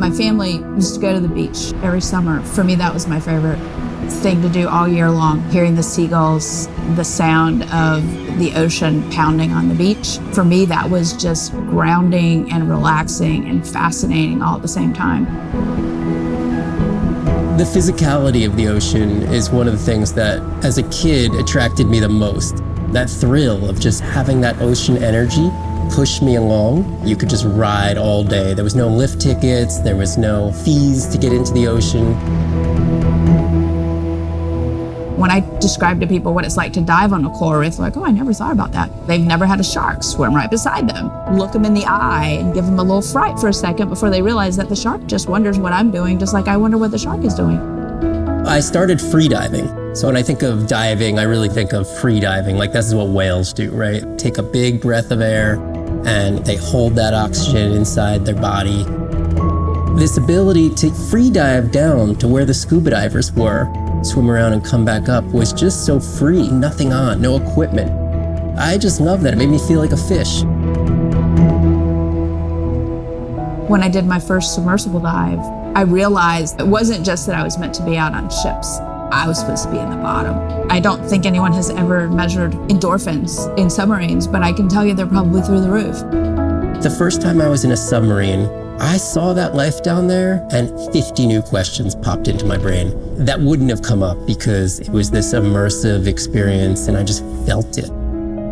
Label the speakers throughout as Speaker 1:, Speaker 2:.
Speaker 1: My family used to go to the beach every summer. For me, that was my favorite thing to do all year long, hearing the seagulls, the sound of the ocean pounding on the beach. For me, that was just grounding and relaxing and fascinating all at the same time.
Speaker 2: The physicality of the ocean is one of the things that, as a kid, attracted me the most. That thrill of just having that ocean energy push me along. You could just ride all day. There was no lift tickets, there was no fees to get into the ocean.
Speaker 1: When I describe to people what it's like to dive on a coral reef, they're like, oh, I never thought about that. They've never had a shark swim right beside them, look them in the eye and give them a little fright for a second before they realize that the shark just wonders what I'm doing, just like I wonder what the shark is doing.
Speaker 2: I started free diving. So when I think of diving, I really think of free diving. Like, this is what whales do, right? Take a big breath of air and they hold that oxygen inside their body. This ability to free dive down to where the scuba divers were, swim around and come back up, was just so free, nothing on, no equipment. I just love that. It made me feel like a fish.
Speaker 1: When I did my first submersible dive, I realized it wasn't just that I was meant to be out on ships. I was supposed to be in the bottom. I don't think anyone has ever measured endorphins in submarines, but I can tell you they're probably through the roof.
Speaker 2: The first time I was in a submarine, I saw that life down there and 50 new questions popped into my brain that wouldn't have come up because it was this immersive experience and I just felt it.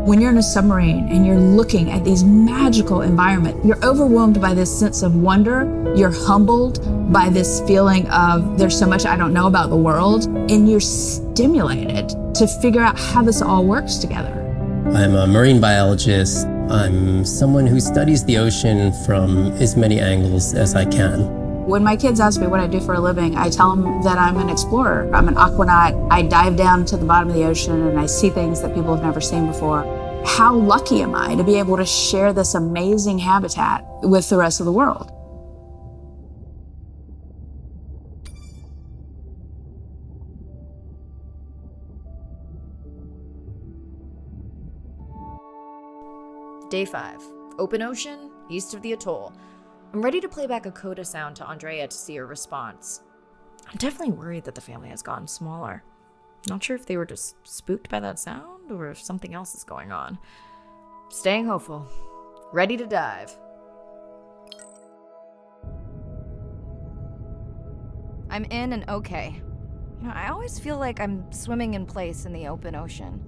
Speaker 1: When you're in a submarine and you're looking at these magical environments, you're overwhelmed by this sense of wonder. You're humbled by this feeling of there's so much I don't know about the world, and you're stimulated to figure out how this all works together.
Speaker 2: I'm a marine biologist. I'm someone who studies the ocean from as many angles as I can.
Speaker 1: When my kids ask me what I do for a living, I tell them that I'm an explorer. I'm an aquanaut. I dive down to the bottom of the ocean and I see things that people have never seen before. How lucky am I to be able to share this amazing habitat with the rest of the world?
Speaker 3: Day 5. Open ocean, east of the atoll. I'm ready to play back a coda sound to Andrea to see her response. I'm definitely worried that the family has gotten smaller. Not sure if they were just spooked by that sound or if something else is going on. Staying hopeful. Ready to dive. I'm in and okay. I always feel like I'm swimming in place in the open ocean.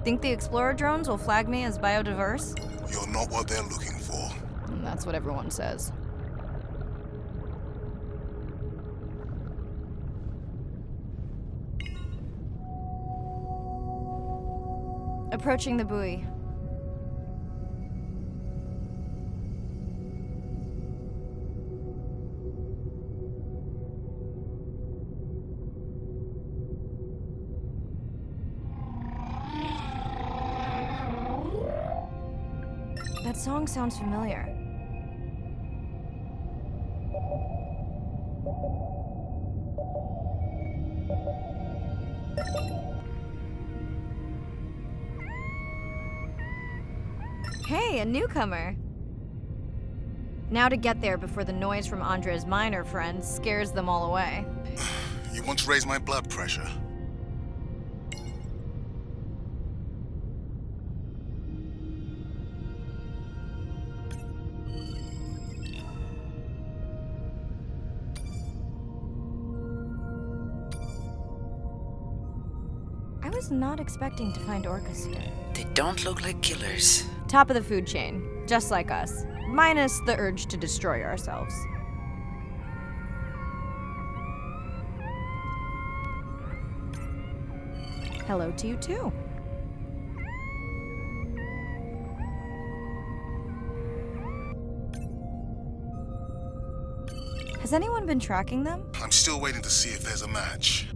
Speaker 3: Think the Explorer drones will flag me as biodiverse?
Speaker 4: You're not what they're looking for.
Speaker 3: That's what everyone says. Approaching the buoy. That song sounds familiar. Hey, a newcomer! Now to get there before the noise from Andrea's miner friends scares them all away.
Speaker 4: You want to raise my blood pressure?
Speaker 3: I was not expecting to find orcas here.
Speaker 5: They don't look like killers.
Speaker 3: Top of the food chain, just like us. Minus the urge to destroy ourselves. Hello to you too. Has anyone been tracking them?
Speaker 4: I'm still waiting to see if there's a match.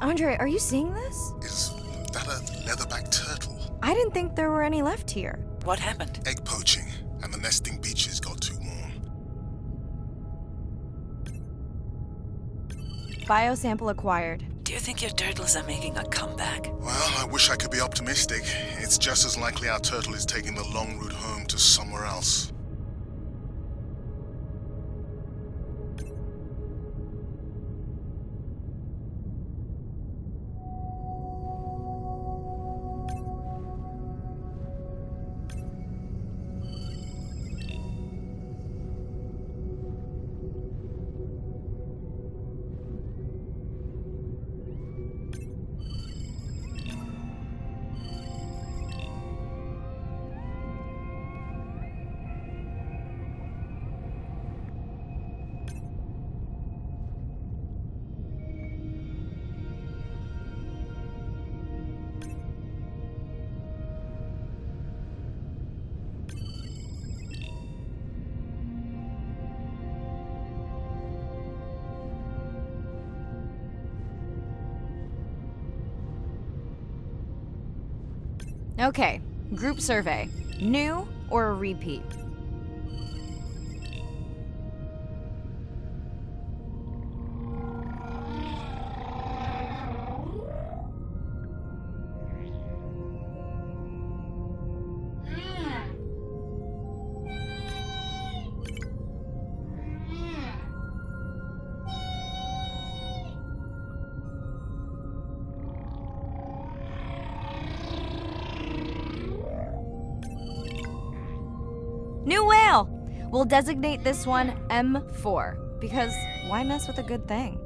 Speaker 3: Andre, are you seeing this?
Speaker 4: Is that a leatherback turtle?
Speaker 3: I didn't think there were any left here.
Speaker 5: What happened?
Speaker 4: Egg poaching, and the nesting beaches got too warm.
Speaker 3: Biosample acquired.
Speaker 5: Do you think your turtles are making a comeback?
Speaker 4: Well, I wish I could be optimistic. It's just as likely our turtle is taking the long route home to somewhere else.
Speaker 3: Okay, group survey. New or a repeat? New whale! We'll designate this one M4, because why mess with a good thing?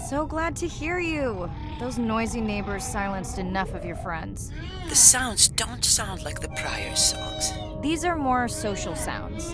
Speaker 3: So glad to hear you. Those noisy neighbors silenced enough of your friends.
Speaker 5: The sounds don't sound like the prior songs.
Speaker 3: These are more social sounds.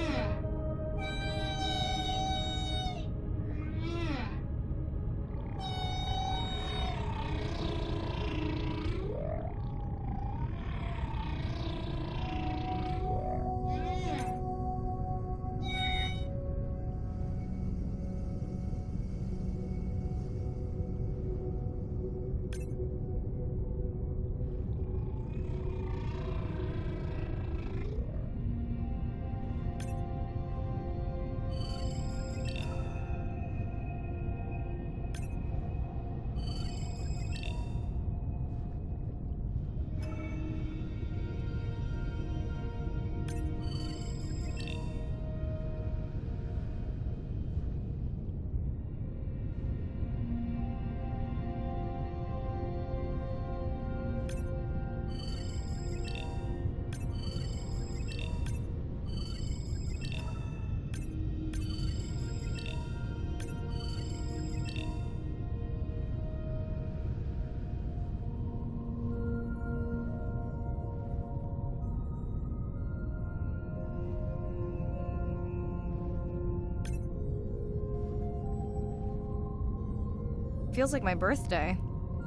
Speaker 3: Feels like my birthday,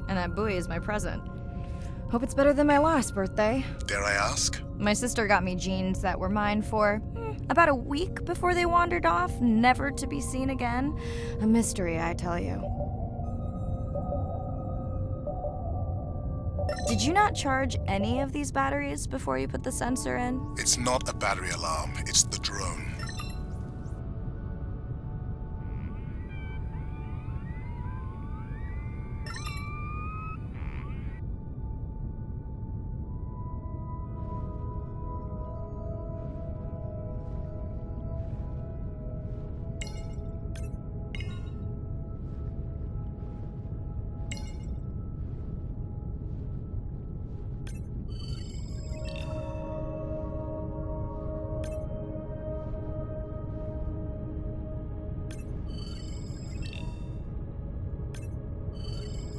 Speaker 3: and that buoy is my present. Hope it's better than my last birthday.
Speaker 4: Dare I ask?
Speaker 3: My sister got me jeans that were mine for about a week before they wandered off, never to be seen again. A mystery, I tell you. Did you not charge any of these batteries before you put the sensor in?
Speaker 4: It's not a battery alarm, it's the drone.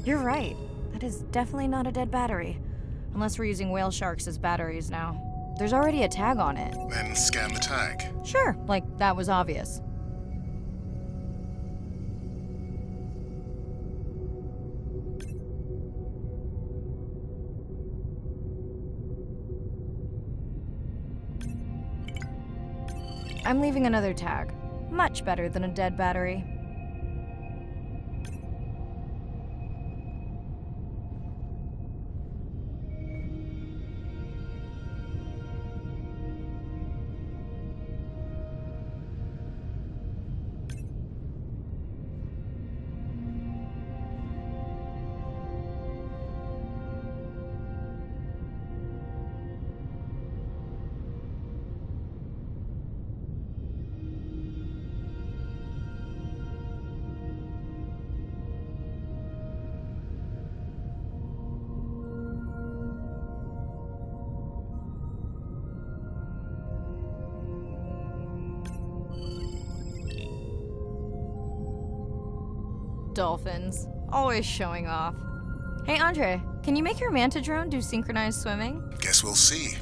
Speaker 3: You're right. That is definitely not a dead battery. Unless we're using whale sharks as batteries now. There's already a tag on it.
Speaker 4: Then scan the tag.
Speaker 3: Sure, like that was obvious. I'm leaving another tag. Much better than a dead battery. Dolphins. Always showing off. Hey, Andre, can you make your manta drone do synchronized swimming?
Speaker 4: Guess we'll see.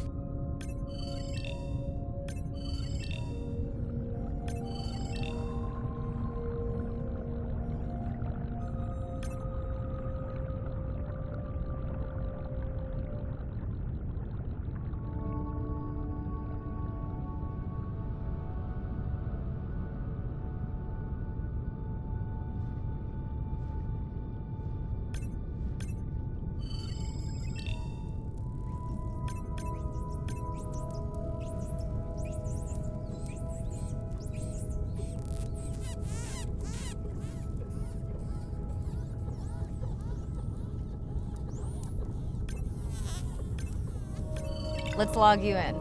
Speaker 3: Let's log you in.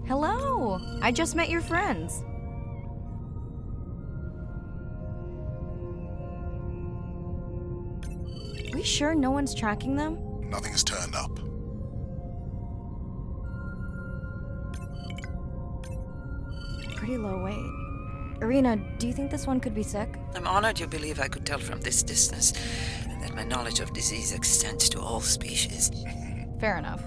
Speaker 3: Hello! I just met your friends. We sure no one's tracking them?
Speaker 4: Nothing has turned up.
Speaker 3: Pretty low weight. Irina, do you think this one could be sick?
Speaker 5: I'm honored you believe I could tell from this distance that my knowledge of disease extends to all species.
Speaker 3: Fair enough.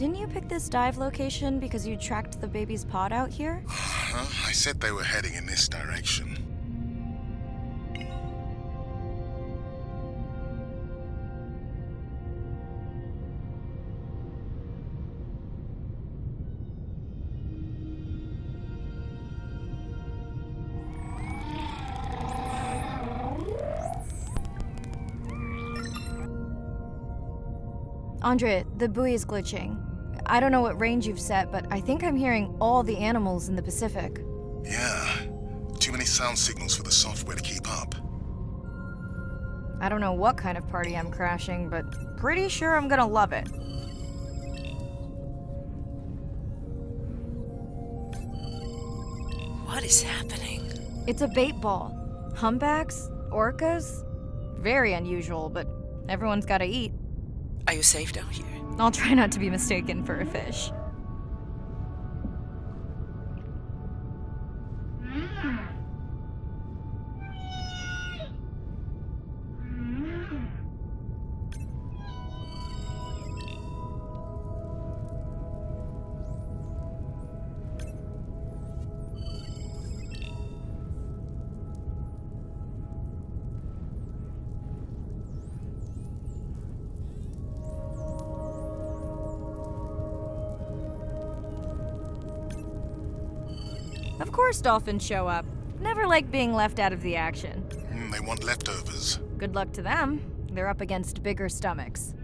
Speaker 3: Didn't you pick this dive location because you tracked the baby's pod out here?
Speaker 4: I said they were heading in this direction.
Speaker 3: Andre, the buoy is glitching. I don't know what range you've set, but I think I'm hearing all the animals in the Pacific.
Speaker 4: Yeah, too many sound signals for the software to keep up.
Speaker 3: I don't know what kind of party I'm crashing, but pretty sure I'm gonna love it.
Speaker 5: What is happening?
Speaker 3: It's a bait ball. Humpbacks? Orcas? Very unusual, but everyone's gotta eat.
Speaker 5: Are you safe down here?
Speaker 3: I'll try not to be mistaken for a fish. Of course dolphins show up. Never like being left out of the action.
Speaker 4: They want leftovers.
Speaker 3: Good luck to them. They're up against bigger stomachs.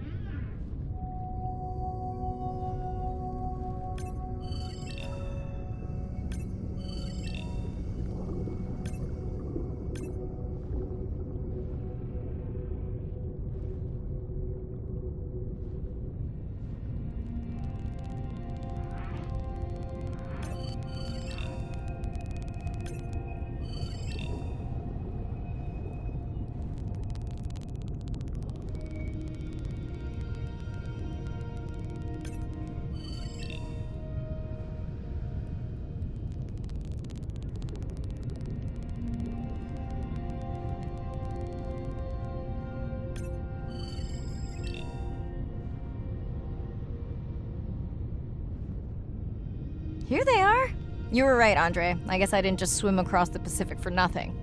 Speaker 3: Here they are! You were right, Andre. I guess I didn't just swim across the Pacific for nothing.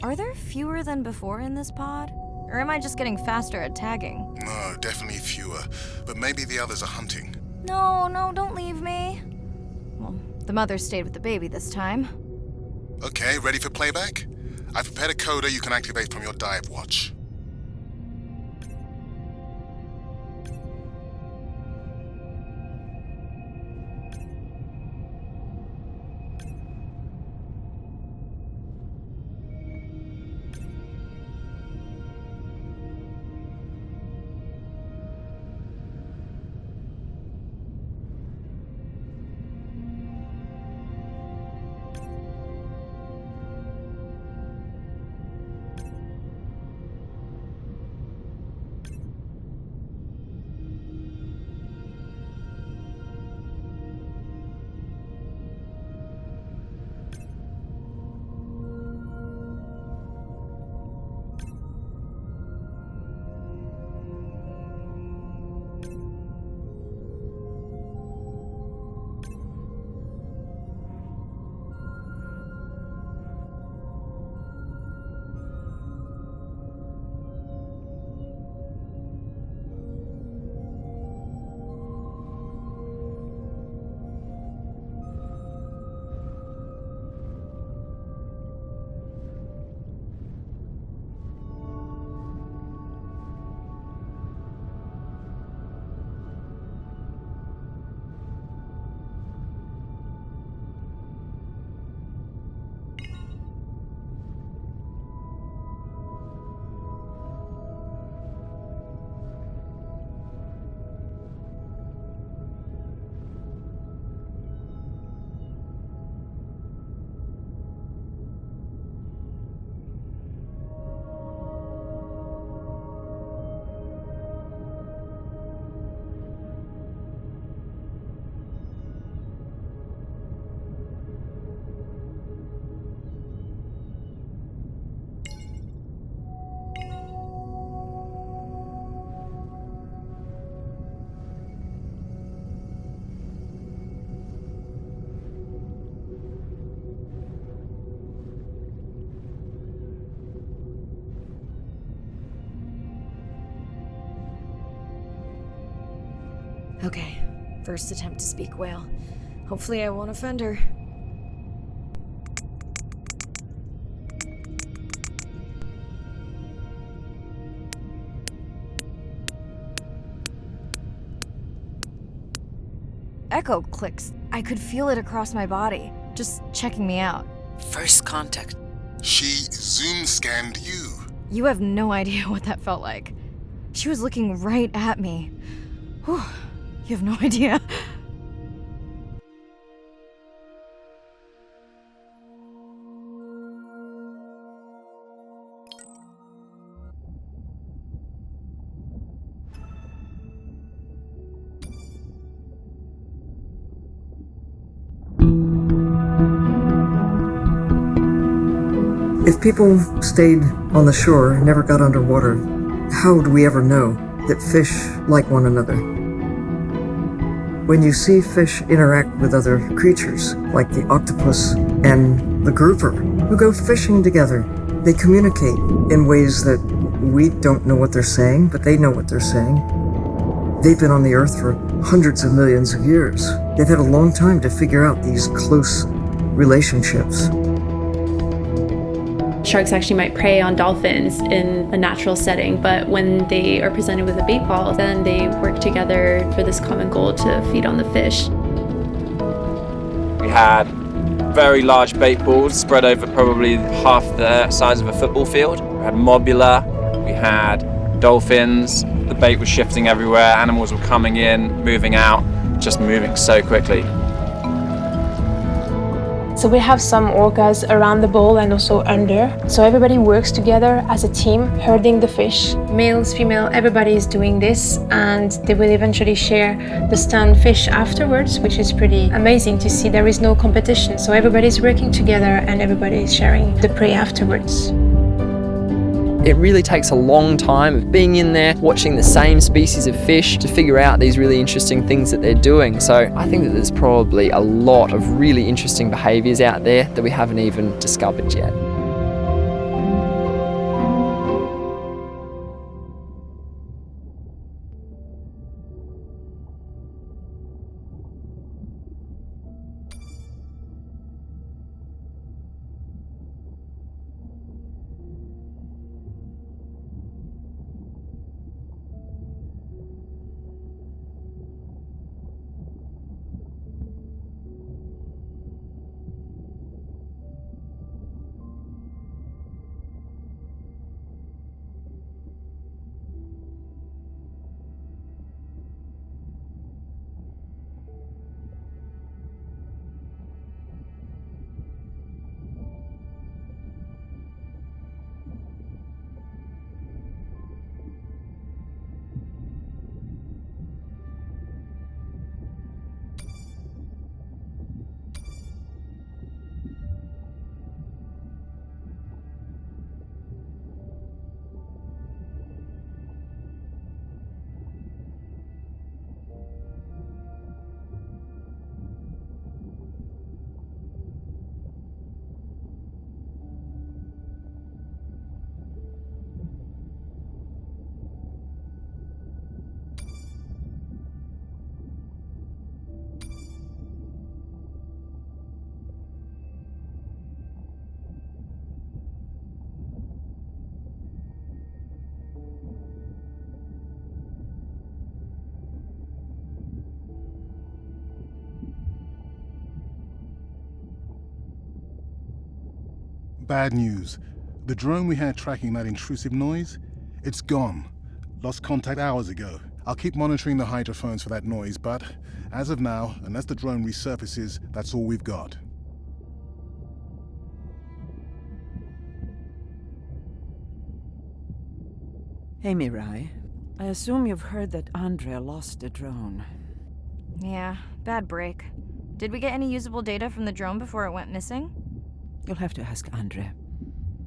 Speaker 3: Are there fewer than before in this pod? Or am I just getting faster at tagging?
Speaker 4: No, definitely fewer. But maybe the others are hunting.
Speaker 3: No, don't leave me. Well, the mother stayed with the baby this time.
Speaker 4: Okay, ready for playback? I've prepared a coder you can activate from your dive watch.
Speaker 3: Okay, first attempt to speak whale. Hopefully I won't offend her. Echo clicks. I could feel it across my body, just checking me out.
Speaker 5: First contact.
Speaker 4: She zoom scanned you.
Speaker 3: You have no idea what that felt like. She was looking right at me. Whew, you have no idea.
Speaker 6: If people stayed on the shore and never got underwater, how would we ever know that fish like one another? When you see fish interact with other creatures, like the octopus and the grouper, who go fishing together, they communicate in ways that we don't know what they're saying, but they know what they're saying. They've been on the earth for hundreds of millions of years. They've had a long time to figure out these close relationships.
Speaker 7: Sharks actually might prey on dolphins in a natural setting, but when they are presented with a bait ball, then they work together for this common goal to feed on the fish.
Speaker 8: We had very large bait balls spread over probably half the size of a football field. We had mobula, we had dolphins, the bait was shifting everywhere, animals were coming in, moving out, just moving so quickly.
Speaker 9: So we have some orcas around the bowl and also under. So everybody works together as a team, herding the fish. Males, female, everybody is doing this, and they will eventually share the stunned fish afterwards, which is pretty amazing to see. There is no competition. So everybody's working together and everybody is sharing the prey afterwards.
Speaker 10: It really takes a long time of being in there, watching the same species of fish to figure out these really interesting things that they're doing. So I think that there's probably a lot of really interesting behaviours out there that we haven't even discovered yet.
Speaker 4: Bad news. The drone we had tracking that intrusive noise, it's gone. Lost contact hours ago. I'll keep monitoring the hydrophones for that noise, but as of now, unless the drone resurfaces, that's all we've got.
Speaker 11: Hey, Mirai. I assume you've heard that Andrea lost a drone.
Speaker 3: Yeah, bad break. Did we get any usable data from the drone before it went missing?
Speaker 11: You'll have to ask Andrea.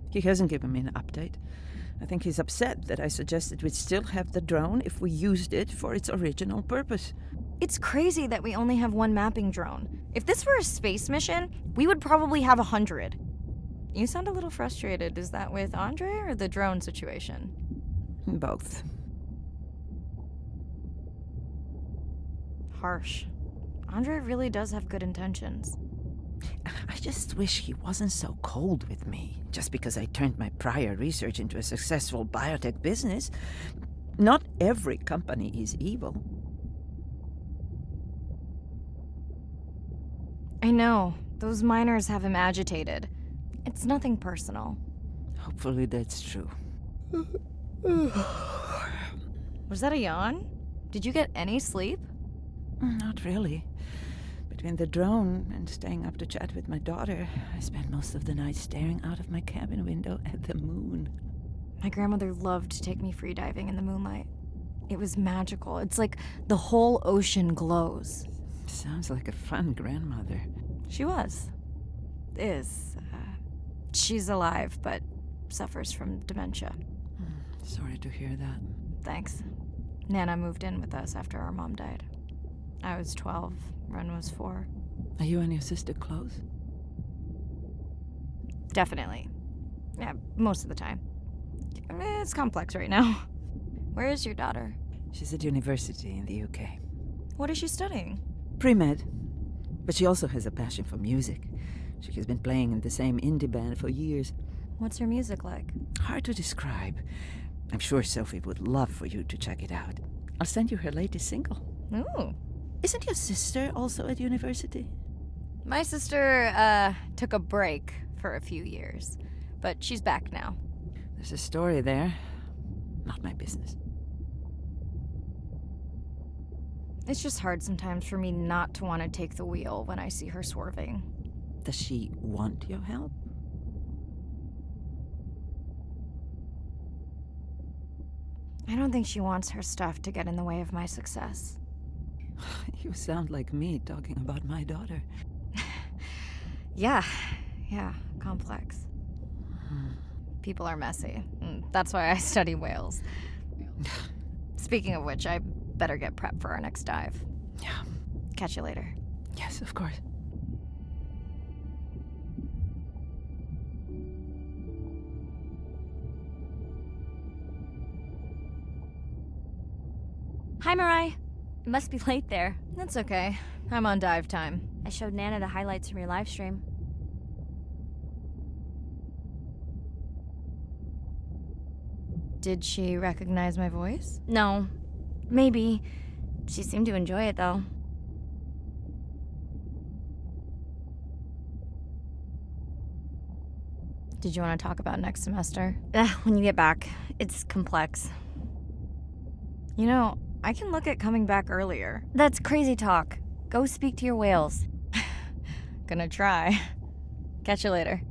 Speaker 11: He hasn't given me an update. I think he's upset that I suggested we'd still have the drone if we used it for its original purpose.
Speaker 3: It's crazy that we only have one mapping drone. If this were a space mission, we would probably have 100. You sound a little frustrated. Is that with Andre or the drone situation?
Speaker 11: Both.
Speaker 3: harsh. Andre really does have good intentions.
Speaker 11: I just wish he wasn't so cold with me, just because I turned my prior research into a successful biotech business. Not every company is evil.
Speaker 3: I know. Those miners have him agitated. It's nothing personal.
Speaker 11: Hopefully that's true.
Speaker 3: Was that a yawn? Did you get any sleep?
Speaker 11: Not really. Between the drone and staying up to chat with my daughter, I spent most of the night staring out of my cabin window at the moon.
Speaker 3: My grandmother loved to take me freediving in the moonlight. It was magical. It's like the whole ocean glows.
Speaker 11: Sounds like a fun grandmother.
Speaker 3: She was. Is. She's alive, but suffers from dementia.
Speaker 11: Sorry to hear that.
Speaker 3: Thanks. Nana moved in with us after our mom died. I was 12, Ren was 4.
Speaker 11: Are you and your sister close?
Speaker 3: Definitely. Yeah, most of the time. It's complex right now. Where is your daughter?
Speaker 11: She's at university in the UK.
Speaker 3: What is she studying?
Speaker 11: Pre-med. But she also has a passion for music. She has been playing in the same indie band for years.
Speaker 3: What's her music like?
Speaker 11: Hard to describe. I'm sure Sophie would love for you to check it out. I'll send you her latest single.
Speaker 3: Ooh.
Speaker 11: Isn't your sister also at university?
Speaker 3: My sister, took a break for a few years, but she's back now.
Speaker 11: There's a story there. Not my business.
Speaker 3: It's just hard sometimes for me not to want to take the wheel when I see her swerving.
Speaker 11: Does she want your help?
Speaker 3: I don't think she wants her stuff to get in the way of my success.
Speaker 11: You sound like me talking about my daughter.
Speaker 3: Yeah, complex. People are messy. That's why I study whales. Speaking of which, I better get prepped for our next dive.
Speaker 11: Yeah.
Speaker 3: Catch you later.
Speaker 11: Yes, of course.
Speaker 12: Hi, Mirai. It must be late there.
Speaker 3: That's okay. I'm on dive time.
Speaker 12: I showed Nana the highlights from your live stream.
Speaker 3: Did she recognize my voice?
Speaker 12: No. Maybe. She seemed to enjoy it, though.
Speaker 3: Did you want to talk about next semester?
Speaker 12: When you get back. It's complex.
Speaker 3: You know, I can look at coming back earlier.
Speaker 12: That's crazy talk. Go speak to your whales.
Speaker 3: Gonna try. Catch you later.